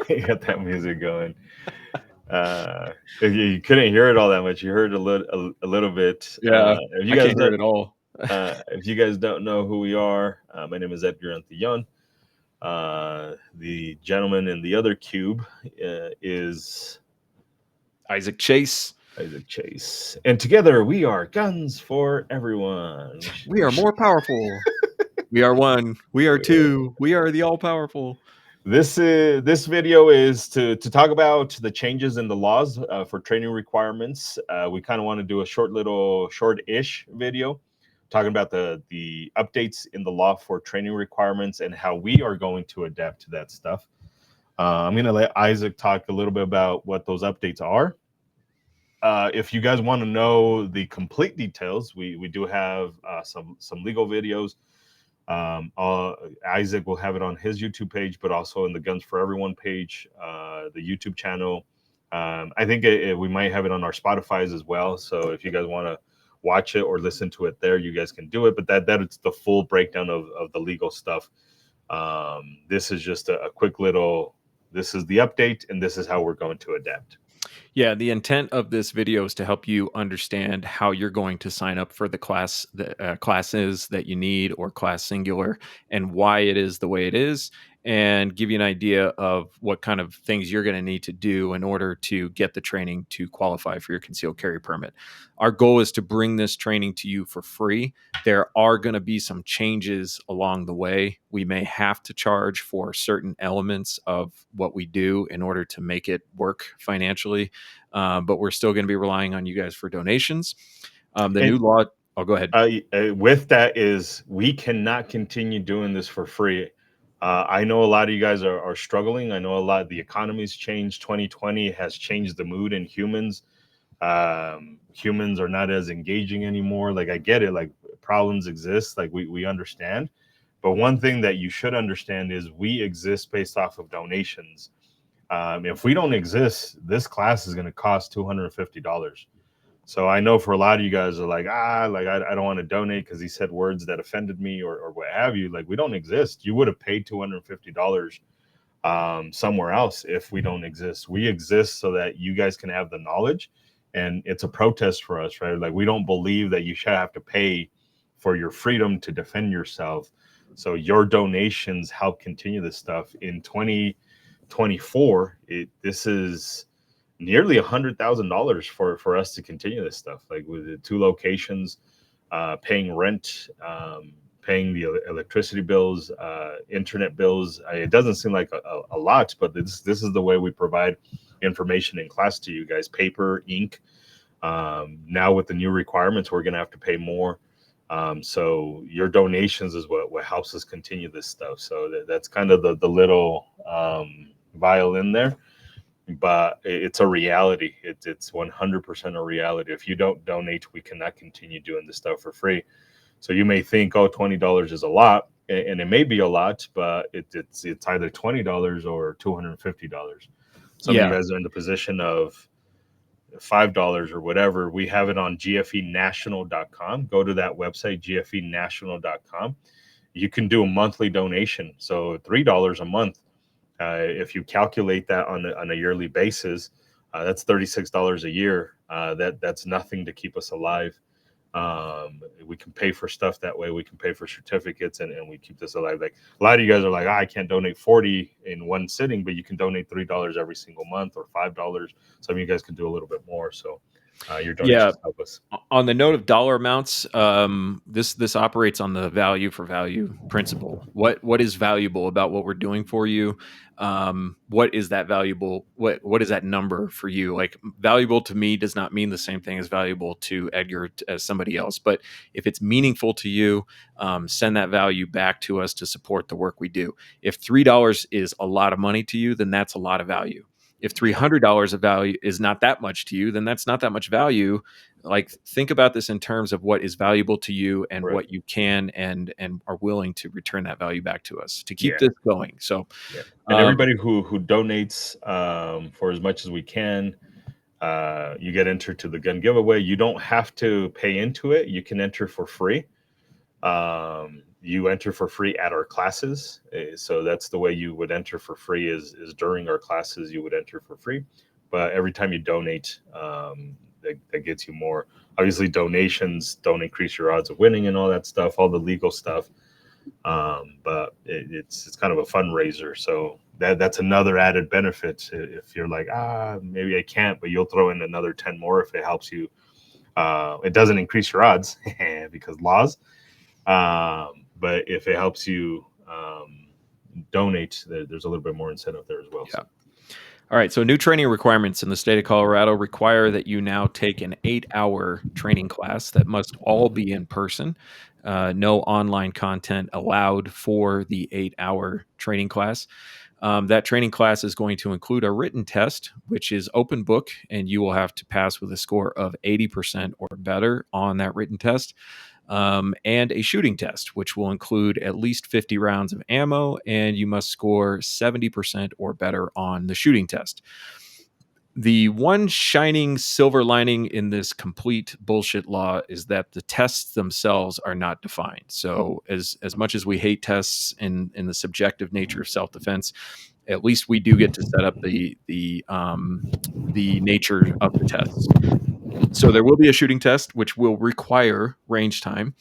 You got that music going. You couldn't hear it all that much. You heard a little bit. Yeah, If you I guys can't hear it don't at all. know who we are, my name is Edgar Antillon. The gentleman in the other cube is Isaac Chase. Isaac Chase, and together we are Guns for Everyone. We are more powerful. We are one. We are two. We are the all powerful. This video is to talk about the changes in the laws for training requirements. We kind of want to do a short-ish video talking about the updates in the law for training requirements and how we are going to adapt to that stuff. I'm going to let Isaac talk a little bit about what those updates are. If you guys want to know the complete details, we do have some legal videos. Isaac will have it on his YouTube page, but also in the Guns for Everyone page, the YouTube channel. I think we might have it on our Spotify's as well. So if you guys want to watch it or listen to it there, you guys can do it. But that it's the full breakdown of the legal stuff. This is just a quick little. This is the update, and this is how we're going to adapt. Yeah, the intent of this video is to help you understand how you're going to sign up for the classes that you need or class singular, and why it is the way it is, and give you an idea of what kind of things you're going to need to do in order to get the training to qualify for your concealed carry permit. Our goal is to bring this training to you for free. There are going to be some changes along the way. We may have to charge for certain elements of what we do in order to make it work financially. But we're still going to be relying on you guys for donations. New law. Oh, go ahead. With that is we cannot continue doing this for free. I know a lot of you guys are struggling. I know a lot of the economy's changed. 2020 has changed the mood in humans. Humans are not as engaging anymore. Like, I get it. Like, problems exist. Like, we understand. But one thing that you should understand is we exist based off of donations. If we don't exist, this class is going to cost $250. So I know for a lot of you guys are like, I don't want to donate because he said words that offended me or what have you. Like, we don't exist. You would have paid $250 somewhere else if we don't exist. We exist so that you guys can have the knowledge, and it's a protest for us, right? Like, we don't believe that you should have to pay for your freedom to defend yourself. So your donations help continue this stuff. In 2024, this is nearly $100,000 for us to continue this stuff. Like, with the 2 locations, paying rent, paying the electricity bills, internet bills. It doesn't seem like a lot, but this is the way we provide information in class to you guys. Paper, ink. Now with the new requirements, we're going to have to pay more. So your donations is what helps us continue this stuff. So that's kind of the little violin there. But it's a reality. It's 100% a reality. If you don't donate, we cannot continue doing this stuff for free. So you may think, oh, $20 is a lot, and it may be a lot, but it's either $20 or $250. Some of you guys are in the position of $5 or whatever. We have it on gfenational.com. Go to that website, gfenational.com. You can do a monthly donation, so $3 a month. If you calculate that on a yearly basis, that's $36 a year. That's nothing to keep us alive. We can pay for stuff that way. We can pay for certificates, and we keep this alive. Like, a lot of you guys are like, I can't donate 40 in one sitting, but you can donate $3 every single month or $5. Some of you guys can do a little bit more. So your donations help us. On the note of dollar amounts, this operates on the value for value principle. What is valuable about what we're doing for you? What is that valuable? What is that number for you? Like, valuable to me does not mean the same thing as valuable to Edgar as somebody else. But if it's meaningful to you, send that value back to us to support the work we do. If $3 is a lot of money to you, then that's a lot of value. If $300 of value is not that much to you, then that's not that much value. Like, think about this in terms of what is valuable to you and Right. what you can and are willing to return that value back to us to keep this going. So, and everybody who donates for as much as we can, you get entered to the gun giveaway. You don't have to pay into it. You can enter for free. You enter for free at our classes. So that's the way you would enter for free is during our classes, you would enter for free. But every time you donate, that gets you more. Obviously, donations don't increase your odds of winning and all that stuff, all the legal stuff. But it's kind of a fundraiser. So that's another added benefit. If you're like, maybe I can't, but you'll throw in another 10 more if it helps you. It doesn't increase your odds because laws. But if it helps you donate, there's a little bit more incentive there as well. Yeah. All right. So new training requirements in the state of Colorado require that you now take an 8-hour training class that must all be in person. No online content allowed for the 8-hour training class. That training class is going to include a written test, which is open book, and you will have to pass with a score of 80% or better on that written test. And a shooting test, which will include at least 50 rounds of ammo, and you must score 70% or better on the shooting test. The one shining silver lining in this complete bullshit law is that the tests themselves are not defined. So, as much as we hate tests in the subjective nature of self-defense, at least we do get to set up the nature of the tests. So there will be a shooting test, which will require range time,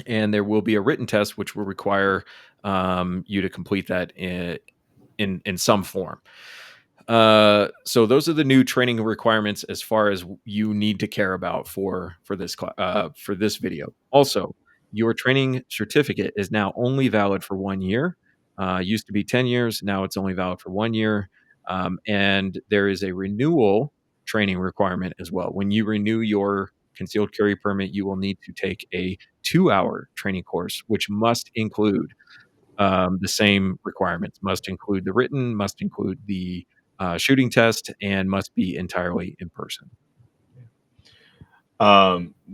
and there will be a written test, which will require you to complete that in some form. So those are the new training requirements as far as you need to care about for this video. Also, your training certificate is now only valid for 1 year. Used to be 10 years, now it's only valid for 1 year. And there is a renewal training requirement as well. When you renew your concealed carry permit, you will need to take a 2-hour training course, which must include the same requirements, must include the written, must include the shooting test, and must be entirely in person.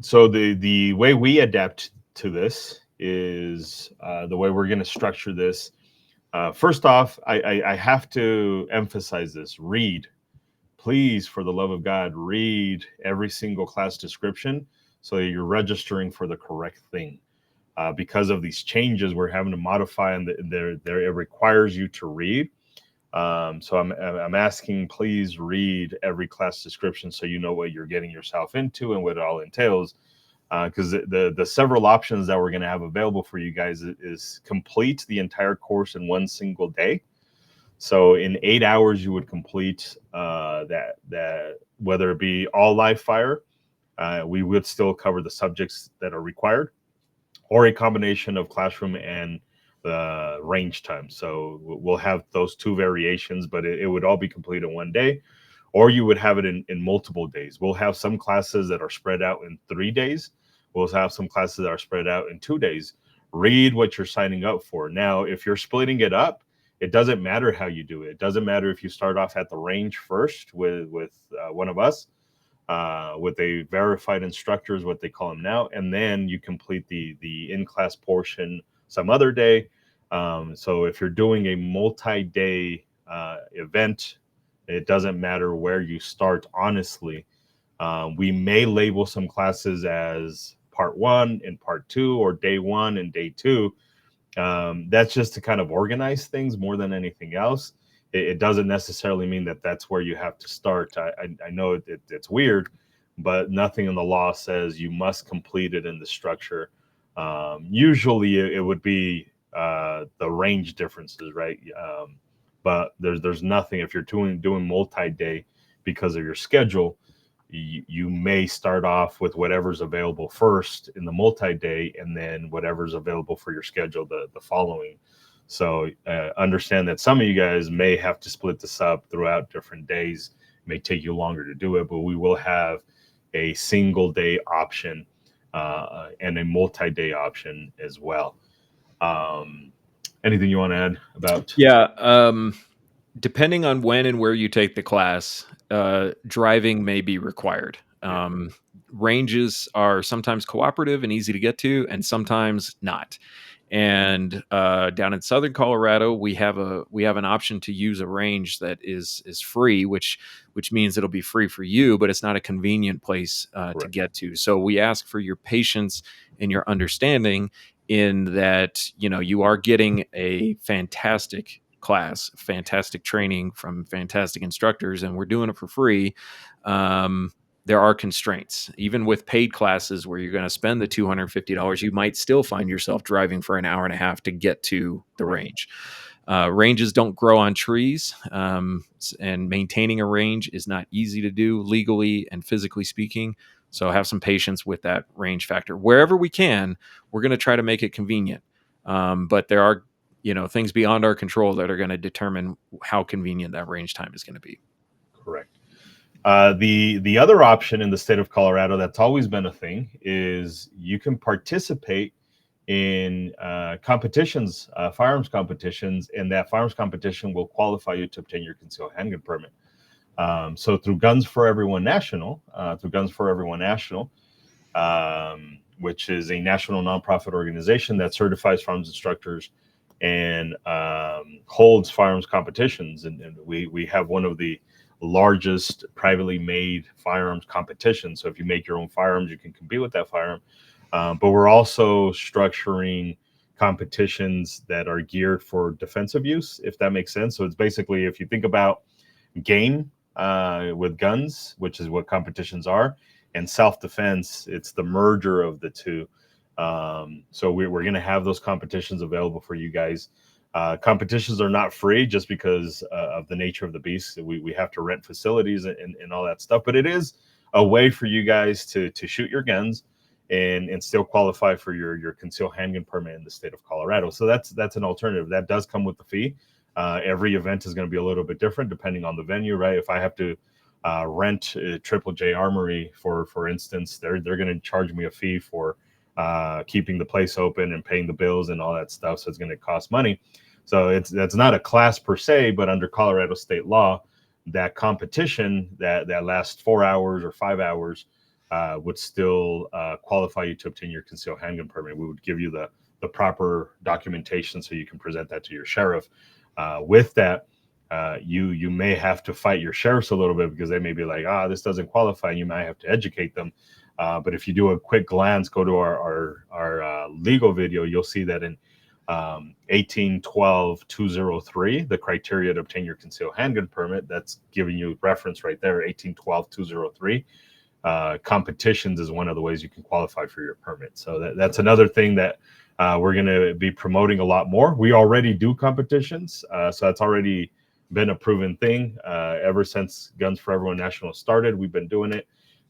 So the way we adapt to this is the way we're going to structure this. First off, I have to emphasize this: read, please, for the love of God, read every single class description so that you're registering for the correct thing. Because of these changes, we're having to modify, and it requires you to read. So I'm asking, please read every class description so you know what you're getting yourself into and what it all entails. Because the several options that we're going to have available for you guys is complete the entire course in one single day. So in 8 hours, you would complete that whether it be all live fire, we would still cover the subjects that are required, or a combination of classroom and range time. So we'll have those two variations, but it would all be complete in one day, or you would have it in multiple days. We'll have some classes that are spread out in 3 days. We'll have some classes that are spread out in 2 days. Read what you're signing up for. Now, if you're splitting it up, it doesn't matter how you do it. It doesn't matter if you start off at the range first with one of us, with a verified instructor is what they call them now, and then you complete the in-class portion some other day. So if you're doing a multi-day event, it doesn't matter where you start, honestly. We may label some classes as part 1 and part 2, or day 1 and day 2. That's just to kind of organize things more than anything else. It doesn't necessarily mean that that's where you have to start. I know it's weird, but nothing in the law says you must complete it in the structure. Usually it would be the range differences, right? But there's nothing. If you're doing multi-day because of your schedule, you may start off with whatever's available first in the multi-day, and then whatever's available for your schedule the following. So understand that some of you guys may have to split this up throughout different days. It may take you longer to do it, but we will have a single day option and a multi-day option as well. Anything you want to add about? Yeah. Depending on when and where you take the class, driving may be required. Ranges are sometimes cooperative and easy to get to, and sometimes not. And down in Southern Colorado, we have an option to use a range that is free, which means it'll be free for you, but it's not a convenient place to get to. So we ask for your patience and your understanding. in that, you are getting a fantastic class, fantastic training from fantastic instructors, and we're doing it for free. There are constraints. Even with paid classes where you're going to spend the $250, you might still find yourself driving for an hour and a half to get to the Right. range. Ranges don't grow on trees, and maintaining a range is not easy to do legally and physically speaking. So have some patience with that range factor. Wherever we can, we're going to try to make it convenient. But there are, things beyond our control that are going to determine how convenient that range time is going to be. Correct. The other option in the state of Colorado that's always been a thing is you can participate in competitions, firearms competitions, and that firearms competition will qualify you to obtain your concealed handgun permit. So through Guns for Everyone National, which is a national nonprofit organization that certifies firearms instructors and holds firearms competitions, and we have one of the largest privately made firearms competitions. So if you make your own firearms, you can compete with that firearm. But we're also structuring competitions that are geared for defensive use, if that makes sense. So it's basically, if you think about game with guns, which is what competitions are, and self-defense, it's the merger of the two. So we're going to have those competitions available for you guys. Competitions are not free just because of the nature of the beast. We have to rent facilities and all that stuff, but it is a way for you guys to shoot your guns and still qualify for your concealed handgun permit in the state of Colorado. So that's an alternative. That does come with the fee. Every event is going to be a little bit different depending on the venue, right? If I have to rent Triple J Armory, for instance, they're going to charge me a fee for keeping the place open and paying the bills and all that stuff. So it's going to cost money. So that's not a class per se, but under Colorado state law, that competition that lasts 4 hours or 5 hours would still qualify you to obtain your concealed handgun permit. We would give you the proper documentation so you can present that to your sheriff. With that, you may have to fight your sheriffs a little bit because they may be like, this doesn't qualify, and you might have to educate them. But if you do a quick glance, go to our legal video, you'll see that in 1812-203, the criteria to obtain your concealed handgun permit, that's giving you reference right there, 1812-203. Competitions is one of the ways you can qualify for your permit. So that's another thing that we're going to be promoting a lot more. We already do competitions, so that's already been a proven thing. Ever since Guns for Everyone National started, we've been doing it.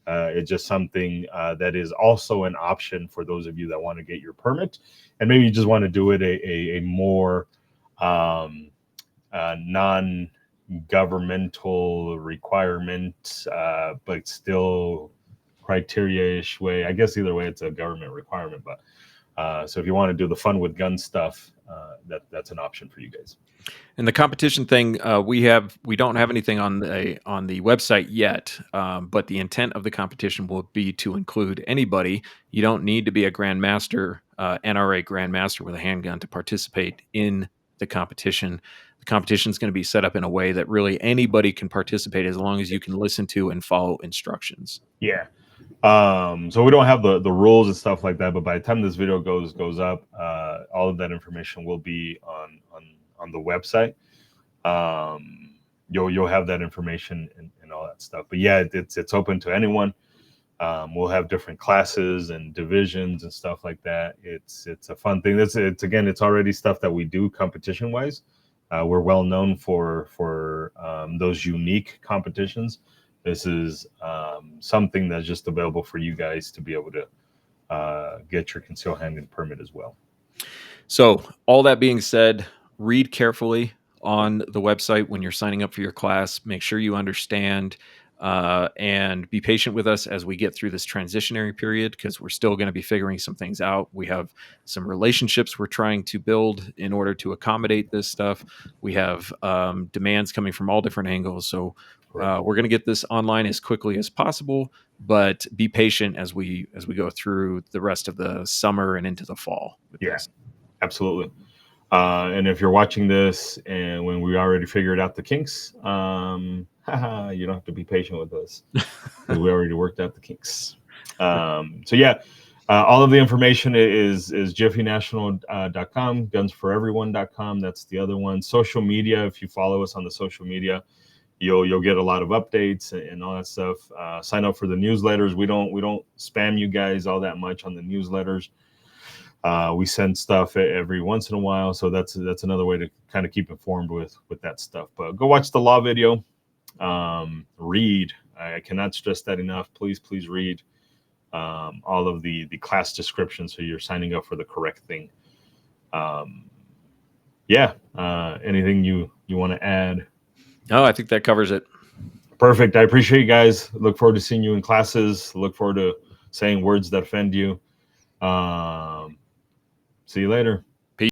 It's just something that is also an option for those of you that want to get your permit, and maybe you just want to do it a more non-governmental requirement, but still criteria-ish way. I guess either way, it's a government requirement. But so if you want to do the fun with gun stuff, that's an option for you guys. And the competition thing, we don't have anything on the website yet, but the intent of the competition will be to include anybody. You don't need to be a grandmaster, NRA grandmaster with a handgun to participate in the competition. The competition is going to be set up in a way that really anybody can participate as long as you can listen to and follow instructions. Yeah. So we don't have the rules and stuff like that, but by the time this video goes up, all of that information will be on the website. You'll have that information and all that stuff. But yeah, it's open to anyone. We'll have different classes and divisions and stuff like that. It's a fun thing. It's already stuff that we do competition wise. We're well known for those unique competitions. This is something that's just available for you guys to be able to get your concealed handgun permit as well. So all that being said, read carefully on the website when you're signing up for your class. Make sure you understand and be patient with us as we get through this transitionary period, because we're still going to be figuring some things out. We have some relationships we're trying to build in order to accommodate this stuff. We have demands coming from all different angles. So we're going to get this online as quickly as possible, but be patient as we go through the rest of the summer and into the fall with this. Absolutely. And if you're watching this and when we already figured out the kinks, you don't have to be patient with us because we already worked out the kinks. So yeah, All of the information is jiffynational.com, gunsforeveryone.com. That's the other one. Social media, if you follow us on the social media, you'll get a lot of updates and all that stuff. Sign up for the newsletters. We don't spam you guys all that much on the newsletters. We send stuff every once in a while, so that's another way to kind of keep informed with that stuff. But go watch the law video. Read. I cannot stress that enough. Please read all of the class descriptions, so you're signing up for the correct thing. Yeah. Anything you want to add? No, I think that covers it. Perfect. I appreciate you guys. Look forward to seeing you in classes. Look forward to saying words that offend you. See you later.